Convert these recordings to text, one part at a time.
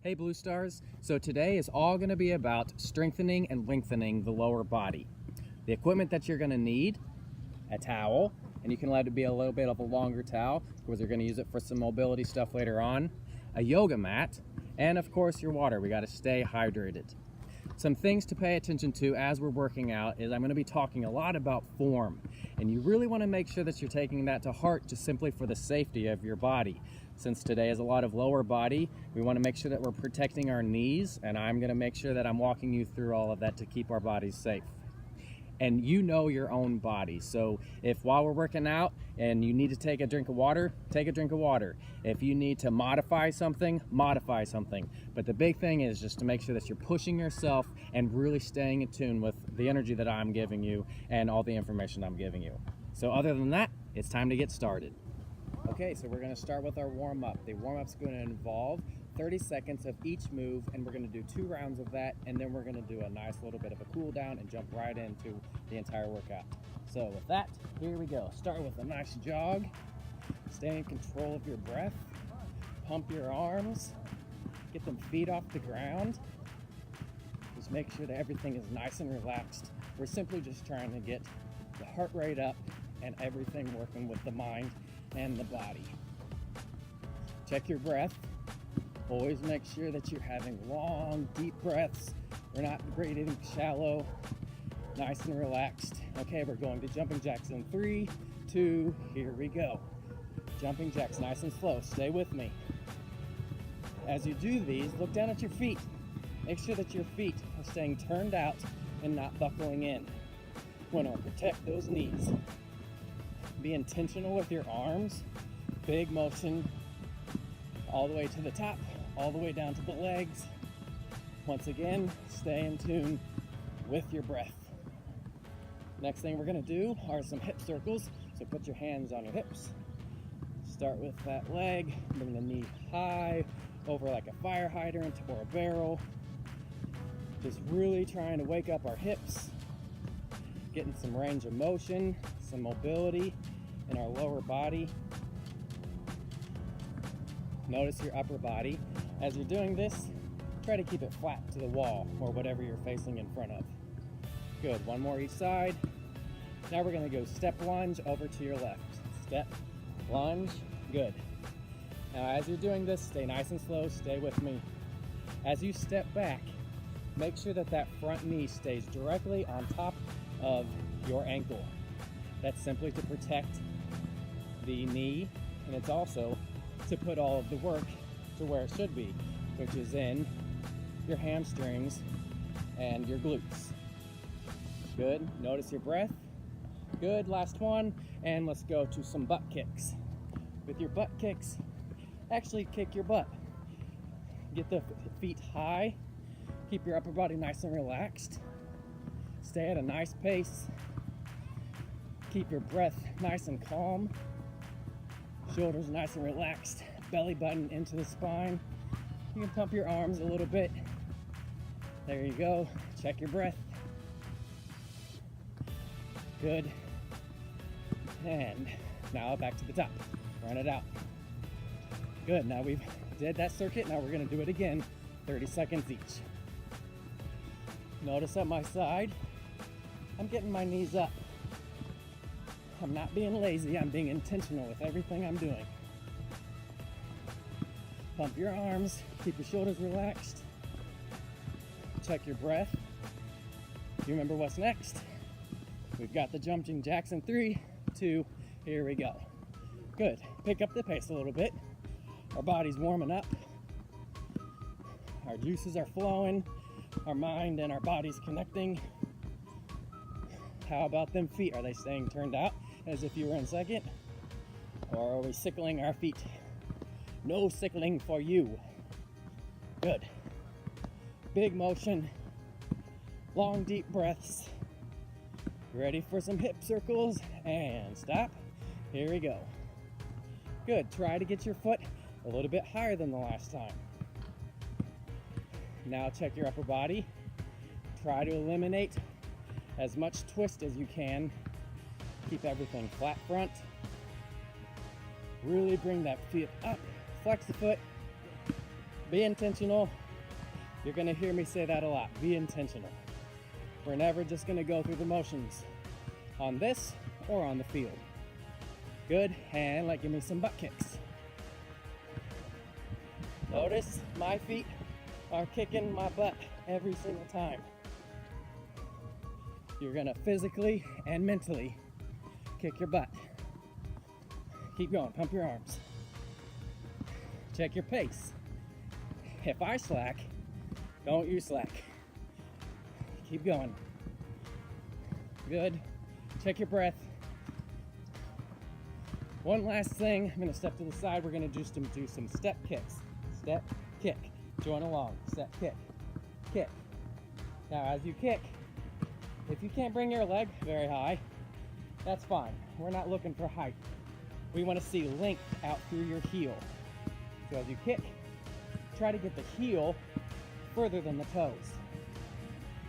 Hey Blue Stars, so today is all going to be about strengthening and lengthening the lower body. The equipment that you're going to need, a towel, and you can let it be a little bit of a longer towel because you're going to use it for some mobility stuff later on, a yoga mat, and of course your water. We got to stay hydrated. Some things to pay attention to as we're working out is I'm going to be talking a lot about form, and you really want to make sure that you're taking that to heart just simply for the safety of your body. Since today is a lot of lower body, we want to make sure that we're protecting our knees, and I'm going to make sure that I'm walking you through all of that to keep our bodies safe. And you know your own body, so if while we're working out and you need to take a drink of water, take a drink of water. If you need to modify something, modify something. But the big thing is just to make sure that you're pushing yourself and really staying in tune with the energy that I'm giving you and all the information I'm giving you. So other than that, it's time to get started. Okay, so we're going to start with our warm-up. The warm-up's going to involve 30 seconds of each move, and we're going to do 2 rounds of that, and then we're going to do a nice little bit of a cool down and jump right into the entire workout. So with that, here we go. Start with a nice jog. Stay in control of your breath. Pump your arms. Get them feet off the ground. Just make sure that everything is nice and relaxed. We're simply just trying to get the heart rate up and everything working with the mind and the body. Check your breath. Always make sure that you're having long, deep breaths. We're not breathing shallow, nice and relaxed. Okay, we're going to jumping jacks in 3, 2, here we go. Jumping jacks, nice and slow. Stay with me. As you do these, look down at your feet. Make sure that your feet are staying turned out and not buckling in. You want to protect those knees. Be intentional with your arms. Big motion all the way to the top, all the way down to the legs. Once again, stay in tune with your breath. Next thing we're going to do are some hip circles. So put your hands on your hips. Start with that leg. Bring the knee high over like a fire hydrant or a barrel. Just really trying to wake up our hips. Getting some range of motion, some mobility in our lower body. Notice your upper body. As you're doing this, try to keep it flat to the wall or whatever you're facing in front of. Good, one more each side. Now we're gonna go step lunge over to your left. Step, lunge, good. Now as you're doing this, stay nice and slow, stay with me. As you step back, make sure that that front knee stays directly on top of your ankle. That's simply to protect the knee, and it's also to put all of the work to where it should be, which is in your hamstrings and your glutes. Good, notice your breath. Good, last one, and let's go to some butt kicks. With your butt kicks, actually kick your butt. Get the feet high, keep your upper body nice and relaxed. Stay at a nice pace. Keep your breath nice and calm. Shoulders nice and relaxed. Belly button into the spine. You can pump your arms a little bit. There you go. Check your breath. Good. And now back to the top. Run it out. Good. Now we've did that circuit. Now we're going to do it again. 30 seconds each. Notice at my side, I'm getting my knees up. I'm not being lazy, I'm being intentional with everything I'm doing. Pump your arms, keep your shoulders relaxed. Check your breath. You remember what's next? We've got the jumping jacks in 3, 2, here we go. Good, pick up the pace a little bit. Our body's warming up. Our juices are flowing. Our mind and our body's connecting. How about them feet? Are they staying turned out as if you were in second? Or are we sickling our feet? No sickling for you. Good. Big motion. Long, deep breaths. Ready for some hip circles? And stop. Here we go. Good. Try to get your foot a little bit higher than the last time. Now check your upper body. Try to eliminate as much twist as you can. Keep everything flat front. Really bring that foot up. Flex the foot. Be intentional. You're gonna hear me say that a lot. Be intentional. We're never just gonna go through the motions on this or on the field. Good, and give me some butt kicks. Notice my feet are kicking my butt every single time. You're gonna physically and mentally kick your butt. Keep going, pump your arms. Check your pace. If I slack, don't you slack. Keep going. Good. Check your breath. One last thing, I'm gonna step to the side. We're gonna do some step kicks. Step, kick. Join along. Step, kick, kick. Now as you kick, if you can't bring your leg very high, that's fine. We're not looking for height. We wanna see length out through your heel. So as you kick, try to get the heel further than the toes.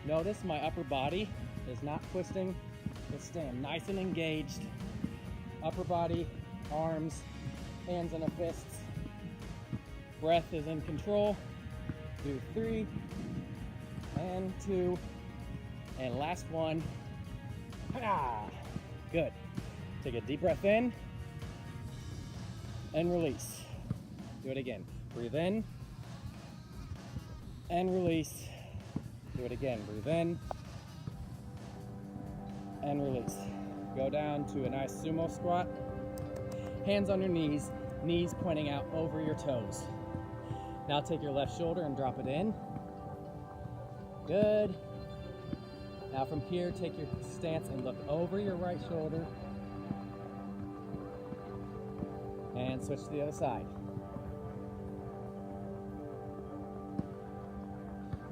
Notice my upper body is not twisting, it's staying nice and engaged. Upper body, arms, hands in a fist. Breath is in control. Do 3 and 2 and last one. Good. Take a deep breath in and release. Do it again. Breathe in and release. Do it again. Breathe in and release. Go down to a nice sumo squat. Hands on your knees, knees pointing out over your toes. Now take your left shoulder and drop it in. Good. Now from here, take your stance and look over your right shoulder. And switch to the other side.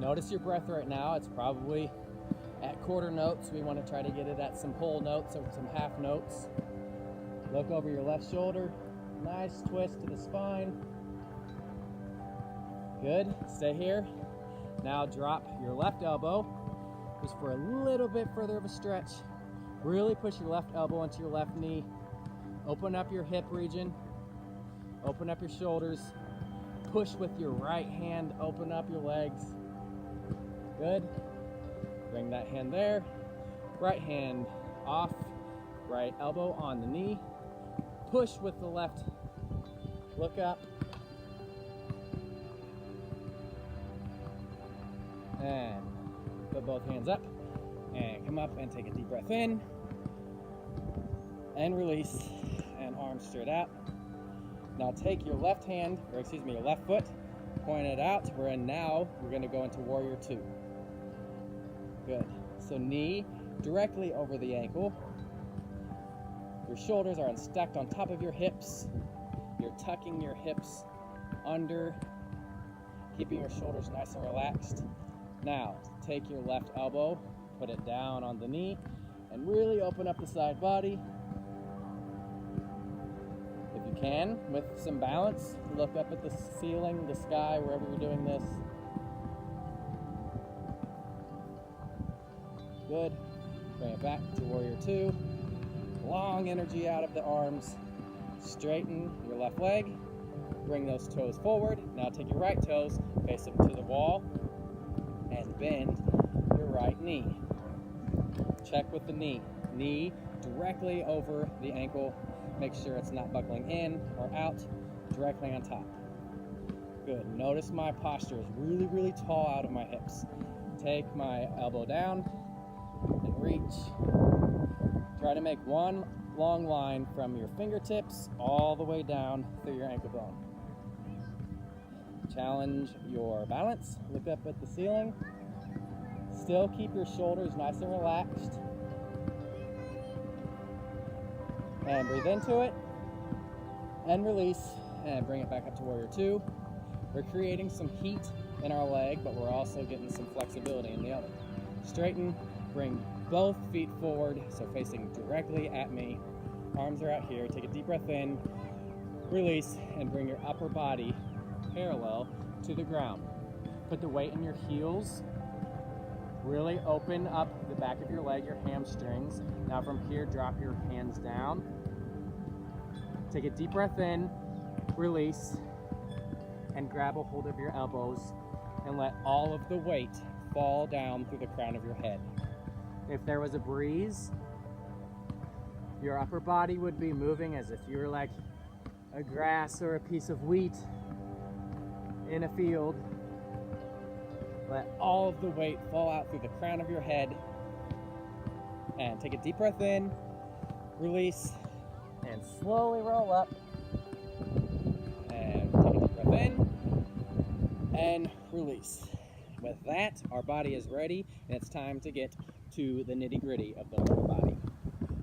Notice your breath right now. It's probably at quarter notes. We want to try to get it at some whole notes or some half notes. Look over your left shoulder. Nice twist to the spine. Good. Stay here. Now drop your left elbow just for a little bit further of a stretch. Really push your left elbow into your left knee. Open up your hip region. Open up your shoulders. Push with your right hand. Open up your legs. Good. Bring that hand there. Right hand off. Right elbow on the knee. Push with the left. Look up. And put both hands up. And come up and take a deep breath in. And release. And arms straight out. Now take your left hand, or excuse me, your left foot. Point it out. We're going to go into Warrior 2. Good. So knee directly over the ankle. Your shoulders are stacked on top of your hips. You're tucking your hips under, keeping your shoulders nice and relaxed. Now, take your left elbow, put it down on the knee, and really open up the side body. If you can, with some balance, look up at the ceiling, the sky, wherever you're doing this. Good. Bring it back to Warrior 2. Long energy out of the arms. Straighten your left leg. Bring those toes forward. Now take your right toes, face them to the wall, and bend your right knee. Check with the knee. Knee directly over the ankle. Make sure it's not buckling in or out, directly on top. Good. Notice my posture is really, really tall out of my hips. Take my elbow down and reach. Try to make one long line from your fingertips all the way down through your ankle bone. Challenge your balance. Look up at the ceiling. Still keep your shoulders nice and relaxed. And breathe into it. And release. And bring it back up to Warrior 2. We're creating some heat in our leg, but we're also getting some flexibility in the other. Straighten. Bring both feet forward, so facing directly at me. Arms are out here. Take a deep breath in, release, and bring your upper body parallel to the ground. Put the weight in your heels. Really open up the back of your leg, your hamstrings. Now from here, drop your hands down. Take a deep breath in, release, and grab a hold of your elbows and let all of the weight fall down through the crown of your head. If there was a breeze, your upper body would be moving as if you were like a grass or a piece of wheat in a field. Let all of the weight fall out through the crown of your head, and take a deep breath in, release, and slowly roll up. And take a deep breath in and release. With that, our body is ready, and it's time to get to the nitty-gritty of the lower body.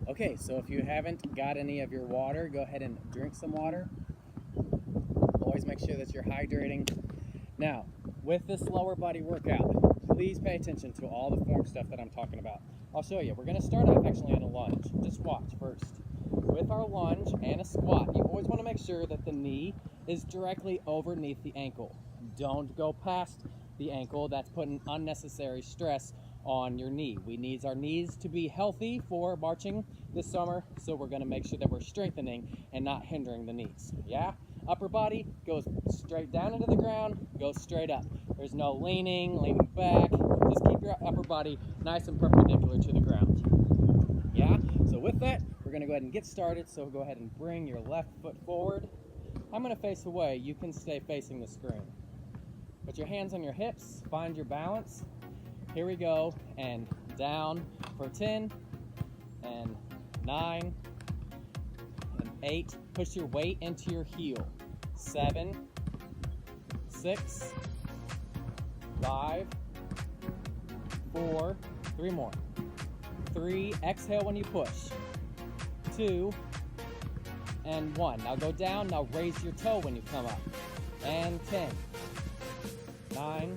Okay, so if you haven't got any of your water, go ahead and drink some water. Always make sure that you're hydrating. Now, with this lower body workout, please pay attention to all the form stuff that I'm talking about. I'll show you. We're going to start off actually in a lunge. Just watch first. With our lunge and a squat, you always want to make sure that the knee is directly underneath the ankle. Don't go past the ankle. That's putting unnecessary stress on your knee. We need our knees to be healthy for marching this summer, so we're going to make sure that we're strengthening and not hindering the knees. Yeah? Upper body goes straight down into the ground, goes straight up. There's no leaning back. Just keep your upper body nice and perpendicular to the ground. Yeah? So with that, we're going to go ahead and get started. So go ahead and bring your left foot forward. I'm going to face away. You can stay facing the screen. Put your hands on your hips. Find your balance. Here we go. And down for 10 and 9 and 8. Push your weight into your heel. 7, 6, 5, 4, 3 more. 3, exhale when you push. 2, and 1. Now go down, now raise your toe when you come up. And 10, 9,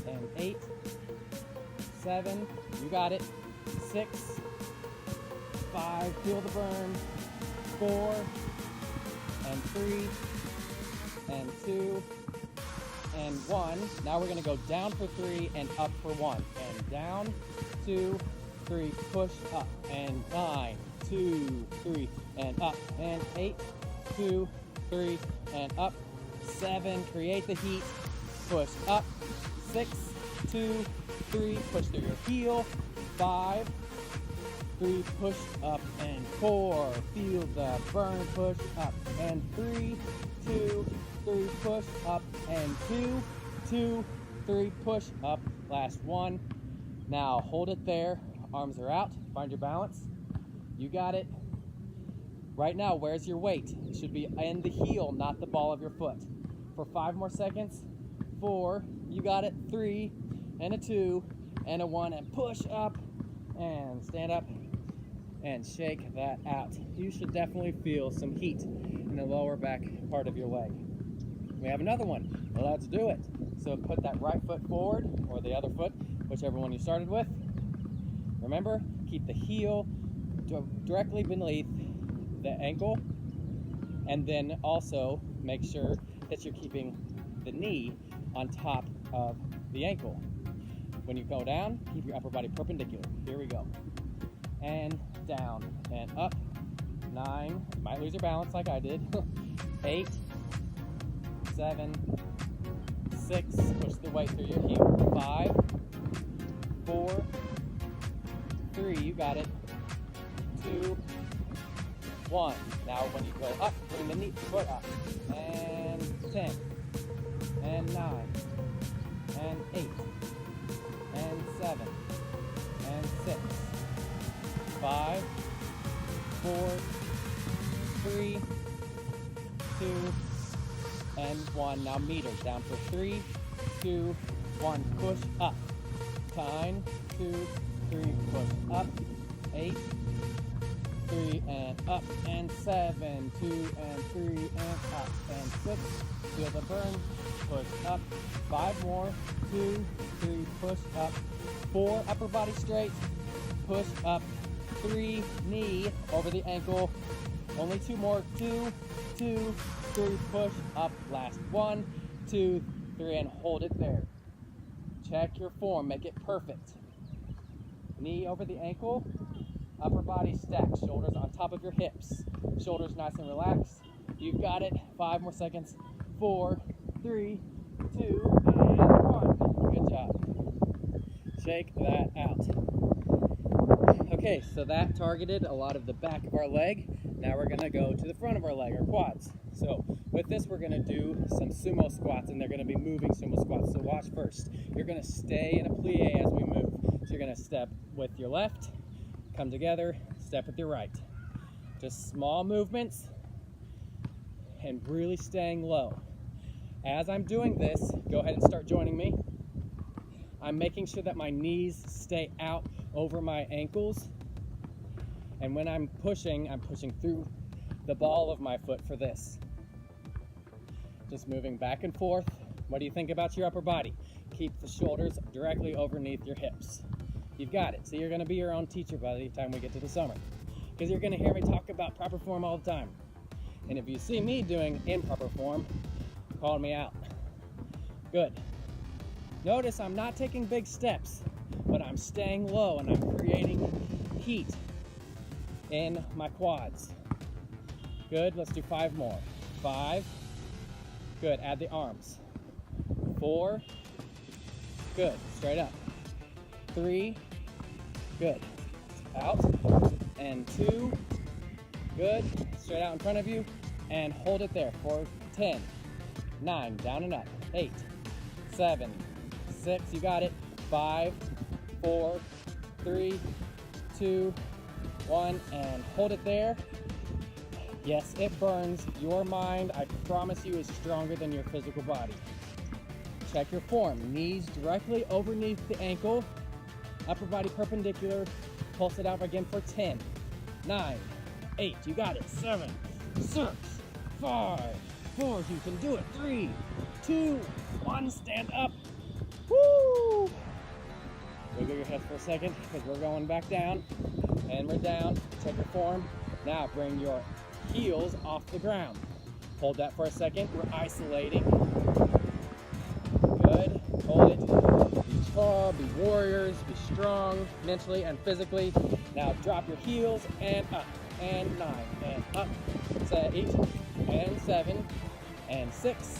and 8, 7, you got it. 6, 5, feel the burn. 4, and 3, and 2, and 1. Now we're gonna go down for 3 and up for 1. And down, 2, 3, push up, and 9, 2, 3, and up, and 8, 2, 3, and up, 7, create the heat, push up, 6, 2, 3, push through your heel, 5, 3, push up, and 4, feel the burn, push up, and 3, 2, 3, push up, and 2, 2, 3, push up, last 1. Now hold it there, arms are out, find your balance, you got it. Right now, where's your weight? It should be in the heel, not the ball of your foot. For 5 more seconds, 4, you got it, 3, and a 2, and a 1, and push up, and stand up, and shake that out. You should definitely feel some heat in the lower back part of your leg. We have another one. Well, let's do it. So put that right foot forward, or the other foot, whichever one you started with. Remember, keep the heel directly beneath the ankle, and then also make sure that you're keeping the knee on top of the ankle. When you go down, keep your upper body perpendicular. Here we go. And down and up. 9, you might lose your balance like I did. 8, 7, 6, push the weight through your heel. 5, 4, 3, you got it. 2, 1. Now when you go up, bring the knee foot up. And 10, and 9, and 8, and 7, and 6, 5, 4, 3, 2, and 1. Now meters down for 3, 2, 1. Push up. 9, 2, 3, push up. 8, 3, and up. And 7, 2, and 3, and up. And 6, feel the burn. Push up. 5 more. 2, 3, push up. 4, upper body straight. Push up. 3, knee over the ankle. Only 2 more. 2, 2, 3, push up. Last 1, 2, 3, and hold it there. Check your form. Make it perfect. Knee over the ankle. Upper body stacked. Shoulders on top of your hips. Shoulders nice and relaxed. You've got it. 5 more seconds. 4, 3, 2, and 1. Good job. Shake that out. Okay, so that targeted a lot of the back of our leg. Now we're gonna go to the front of our leg, our quads. So with this, we're gonna do some sumo squats, and they're gonna be moving sumo squats. So watch first. You're gonna stay in a plie as we move. So you're gonna step with your left, come together, step with your right. Just small movements and really staying low. As I'm doing this, go ahead and start joining me. I'm making sure that my knees stay out over my ankles. And when I'm pushing through the ball of my foot for this. Just moving back and forth. What do you think about your upper body? Keep the shoulders directly underneath your hips. You've got it. So you're gonna be your own teacher by the time we get to the summer. Because you're gonna hear me talk about proper form all the time. And if you see me doing improper form, call me out. Good. Notice I'm not taking big steps, but I'm staying low and I'm creating heat in my quads. Good, let's do 5 more. 5, good, add the arms. 4, good, straight up. 3, good, out, and 2, good, straight out in front of you, and hold it there for 10, 9, down and up, 8, 7, 6, you got it, 5, 4, 3, 2, 1, and hold it there. Yes, it burns. Your mind, I promise you, is stronger than your physical body. Check your form. Knees directly underneath the ankle, upper body perpendicular. Pulse it out again for 10, 9, 8, you got it, 7, 6, 5, 4, you can do it, 3, 2, 1, stand up. Woo! Wiggle your hips for a second because we're going back down, and we're down. Check your form. Now bring your heels off the ground. Hold that for a second. We're isolating. Good. Hold it. Be tall, be warriors, be strong mentally and physically. Now drop your heels and up, and 9, and up. 8, and 7, and 6,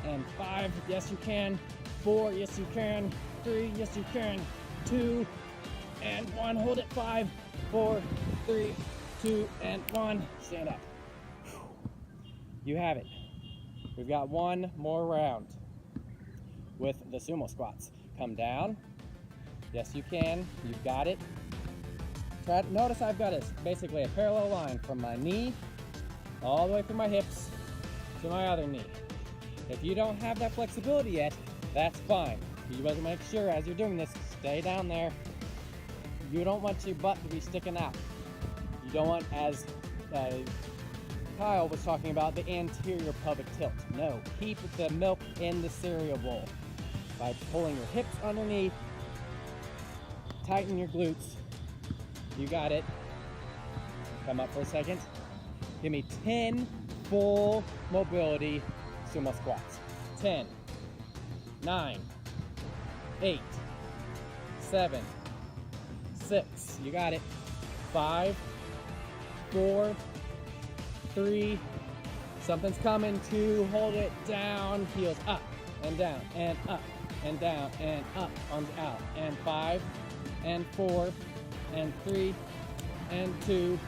and 5. Yes, you can. 4, yes, you can. 3, yes, you can. 2, and 1. Hold it. 5, 4, 3, 2, and 1. Stand up. You have it. We've got one more round with the sumo squats. Come down. Yes, you can. You've got it. Notice I've got basically a parallel line from my knee all the way from my hips to my other knee. If you don't have that flexibility yet, that's fine. You better make sure as you're doing this, stay down there. You don't want your butt to be sticking out. You don't want, as Kyle was talking about, the anterior pelvic tilt. No, keep the milk in the cereal bowl by pulling your hips underneath, tighten your glutes. You got it. Come up for a second. Give me 10 full mobility sumo squats. 10, 9, 8, 7, 6, you got it. 5, 4, 3, something's coming. 2, hold it down, heels up and down and up and down and up, arms out, and 5, and 4, and 3, and 2,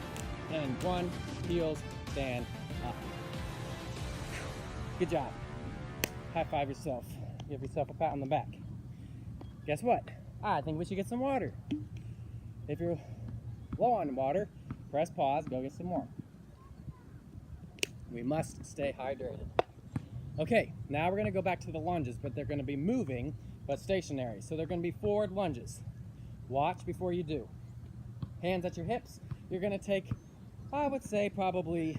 and 1, heels, stand up. Good job. High five yourself. Give yourself a pat on the back. Guess what? I think we should get some water. If you're low on water, press pause, go get some more. We must stay hydrated. Okay, now we're gonna go back to the lunges, but they're gonna be moving, but stationary. So they're gonna be forward lunges. Watch before you do. Hands at your hips. You're gonna take, I would say, probably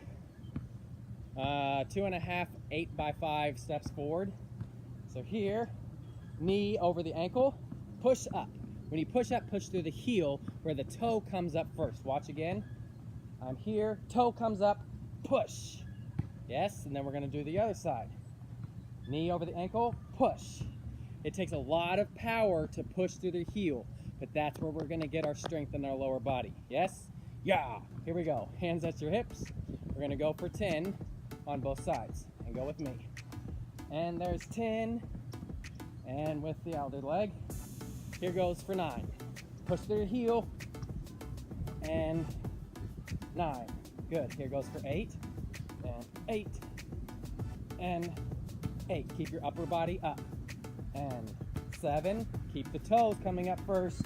2.5 8x5 steps forward. So here, knee over the ankle, push up. When you push up, push through the heel where the toe comes up first. Watch again. I'm here, toe comes up, push. Yes, and then we're gonna do the other side. Knee over the ankle, push. It takes a lot of power to push through the heel, but that's where we're gonna get our strength in our lower body. Yes? Yeah, here we go. Hands at your hips. We're gonna go for 10 on both sides, and go with me. And there's 10. And with the other leg, here goes for 9. Push through your heel, and 9. Good. Here goes for 8, and 8, and 8. Keep your upper body up. And 7. Keep the toes coming up first.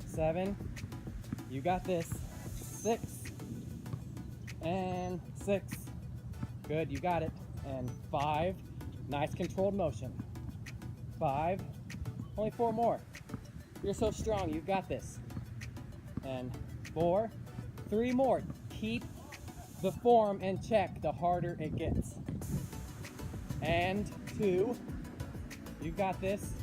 7. You got this. 6, and 6. Good. You got it. And 5. Nice controlled motion. 5. Only 4 more. You're so strong. You got this. And 4. 3 more. Keep the form in check the harder it gets. And 2. You got this.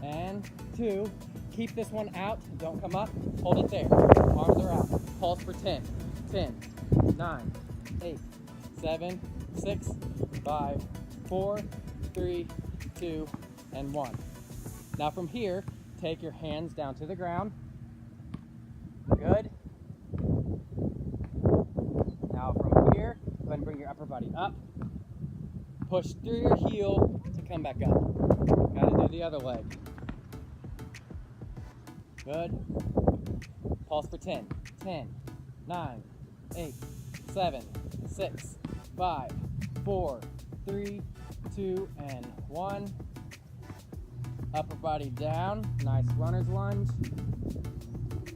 And 2. Keep this one out. Don't come up. Hold it there. Arms are out. Pulse for 10. 10, 9, 8, 7, 6, 5, 4, 3, 2, and 1. Now from here, take your hands down to the ground. Good. Now from here, go ahead and bring your upper body up. Push through your heel to come back up. Got to do the other leg. Good. Pulse for 10. 10, 9, 8, 7, 6, 5, 4, 3, 2, and 1. Upper body down. Nice runner's lunge.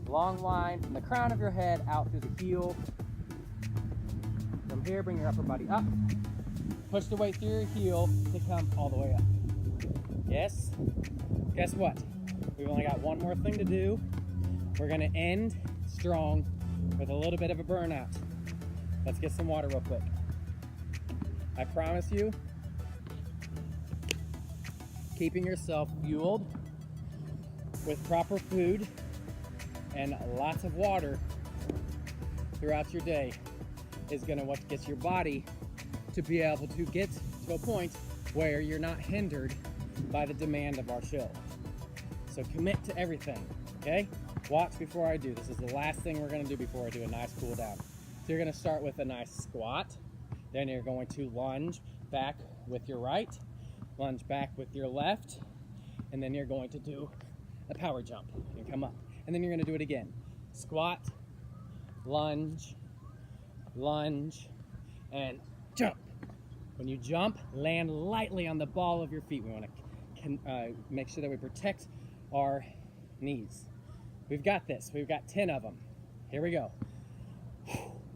Long line from the crown of your head out through the heel. From here, bring your upper body up. Push the weight through your heel to come all the way up. Yes? Guess what? We've only got one more thing to do. We're gonna end strong with a little bit of a burnout. Let's get some water real quick. I promise you, keeping yourself fueled with proper food and lots of water throughout your day is gonna what gets your body to be able to get to a point where you're not hindered by the demand of our show. So commit to everything, okay? Watch before I do. This is the last thing we're gonna do before I do a nice cool down. So you're gonna start with a nice squat. Then you're going to lunge back with your right, lunge back with your left, and then you're going to do a power jump and come up. And then you're gonna do it again. Squat, lunge, lunge, and jump. When you jump, land lightly on the ball of your feet. We wanna make sure that we protect our knees. We've got this. We've got 10 of them. Here we go.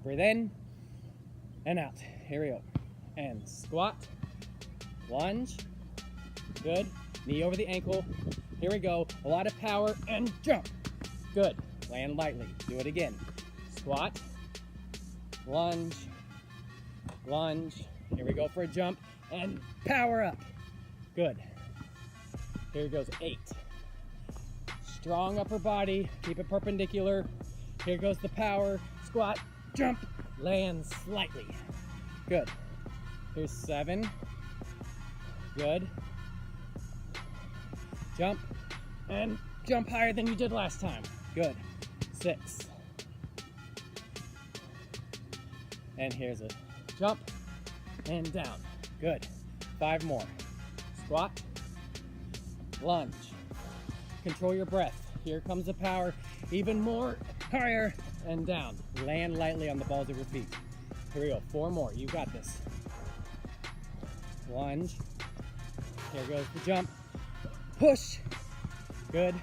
Breathe in and out. Here we go. And squat, lunge, good. Knee over the ankle. Here we go. A lot of power and jump. Good. Land lightly. Do it again. Squat, lunge, lunge. Here we go for a jump and power up. Good. Here goes 8. Strong upper body, keep it perpendicular. Here goes the power, squat, jump, land slightly. Good. Here's 7. Good. Jump, and jump higher than you did last time. Good. 6. And here's a jump, and down. Good. 5 more. Squat, lunge. Control your breath. Here comes the power. Even more, higher, and down. Land lightly on the balls of your feet. Here we go. 4 more. You got this. Lunge. Here goes the jump. Push. Good.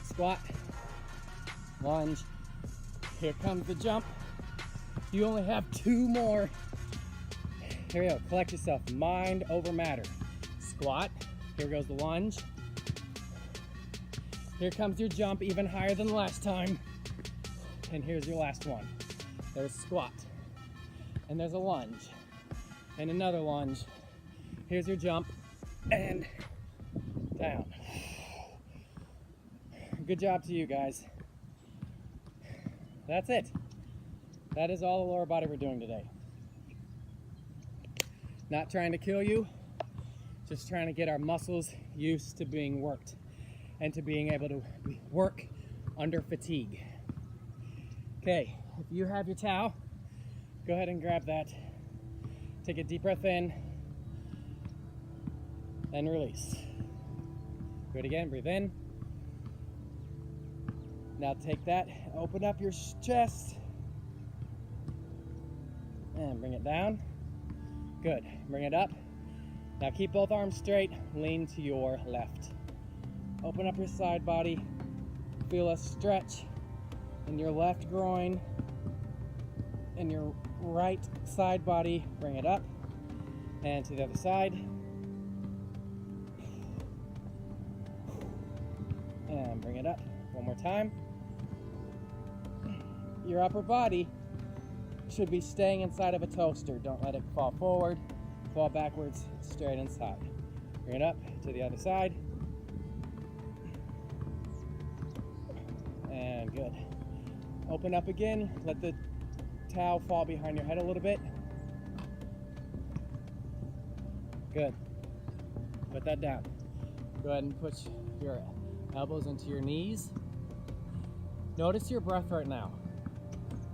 Squat. Lunge. Here comes the jump. You only have 2 more. Here we go. Collect yourself. Mind over matter. Squat. Here goes the lunge. Here comes your jump, even higher than last time. And here's your last one. There's squat. And there's a lunge. And another lunge. Here's your jump. And down. Good job to you guys. That's it. That is all the lower body we're doing today. Not trying to kill you, just trying to get our muscles used to being worked and to being able to work under fatigue. Okay, if you have your towel, go ahead and grab that. Take a deep breath in and release. Do it again, breathe in. Now take that, open up your chest and bring it down. Good, bring it up. Now keep both arms straight, lean to your left. Open up your side body, feel a stretch in your left groin and your right side body. Bring it up and to the other side. And bring it up one more time. Your upper body should be staying inside of a toaster. Don't let it fall forward, fall backwards, straight inside. Bring it up to the other side. And good. Open up again. Let the towel fall behind your head a little bit. Good. Put that down. Go ahead and push your elbows into your knees. Notice your breath right now.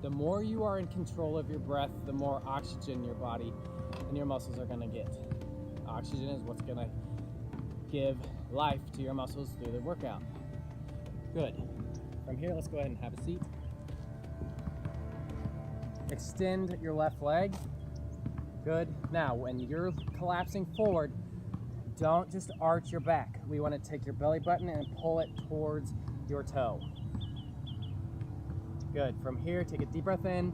The more you are in control of your breath, the more oxygen your body and your muscles are going to get. Oxygen is what's going to give life to your muscles through the workout. Good. From here, let's go ahead and have a seat. Extend your left leg. Good. Now, when you're collapsing forward, don't just arch your back. We want to take your belly button and pull it towards your toe. Good. From here, take a deep breath in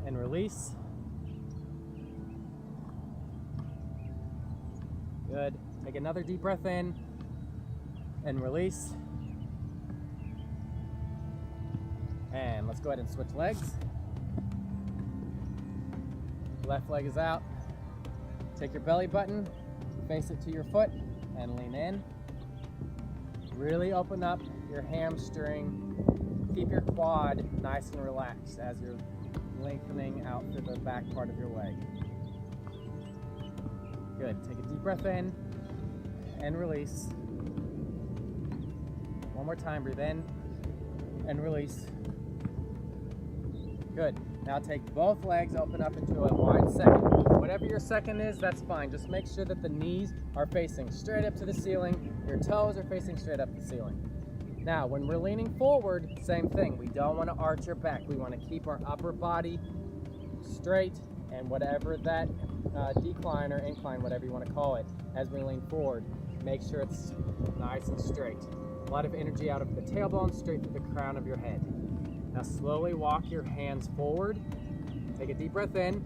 and release. Good. Take another deep breath in and release. And let's go ahead and switch legs. Left leg is out. Take your belly button, face it to your foot, and lean in. Really open up your hamstring. Keep your quad nice and relaxed as you're lengthening out through the back part of your leg. Good. Take a deep breath in and release. One more time, breathe in and release. Good. Now take both legs, open up into a wide second. Whatever your second is, that's fine. Just make sure that the knees are facing straight up to the ceiling, your toes are facing straight up the ceiling. Now, when we're leaning forward, same thing. We don't want to arch your back. We want to keep our upper body straight, and whatever that decline or incline, whatever you want to call it, as we lean forward, make sure it's nice and straight. A lot of energy out of the tailbone, straight through the crown of your head. Now slowly walk your hands forward. Take a deep breath in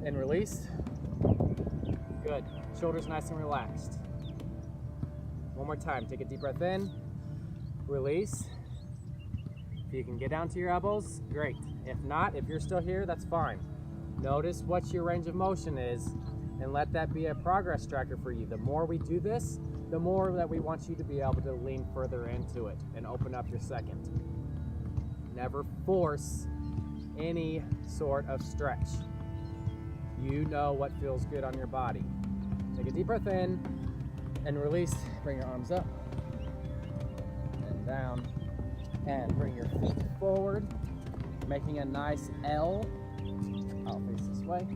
and release. Good. Shoulders nice and relaxed. One more time. Take a deep breath in. Release. If you can get down to your elbows, great. If not, if you're still here, that's fine. Notice what your range of motion is and let that be a progress tracker for you. The more we do this, the more that we want you to be able to lean further into it and open up your second. Never force any sort of stretch. You know what feels good on your body. Take a deep breath in and release. Bring your arms up and down and bring your feet forward, making a nice L. I'll face this way.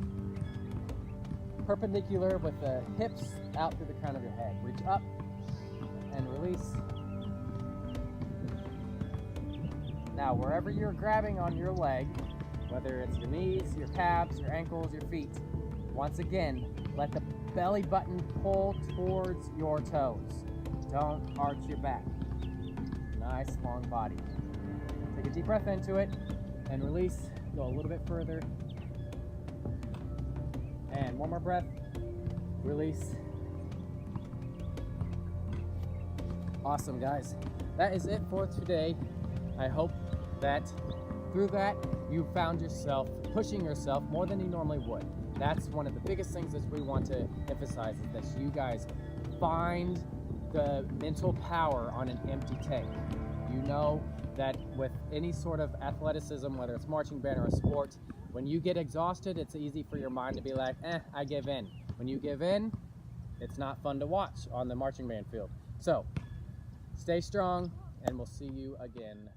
Perpendicular with the hips out through the crown of your head. Reach up and release. Now, wherever you're grabbing on your leg, whether it's your knees, your calves, your ankles, your feet, once again, let the belly button pull towards your toes. Don't arch your back. Nice long body. Take a deep breath into it and release. Go a little bit further. And one more breath. Release. Awesome, guys. That is it for today. I hope that through that you found yourself pushing yourself more than you normally would. That's one of the biggest things that we want to emphasize, is that you guys find the mental power on an empty tank. You know that with any sort of athleticism, whether it's marching band or a sport, when you get exhausted, it's easy for your mind to be like, I give in. When you give in, it's not fun to watch on the marching band field. So stay strong, and we'll see you again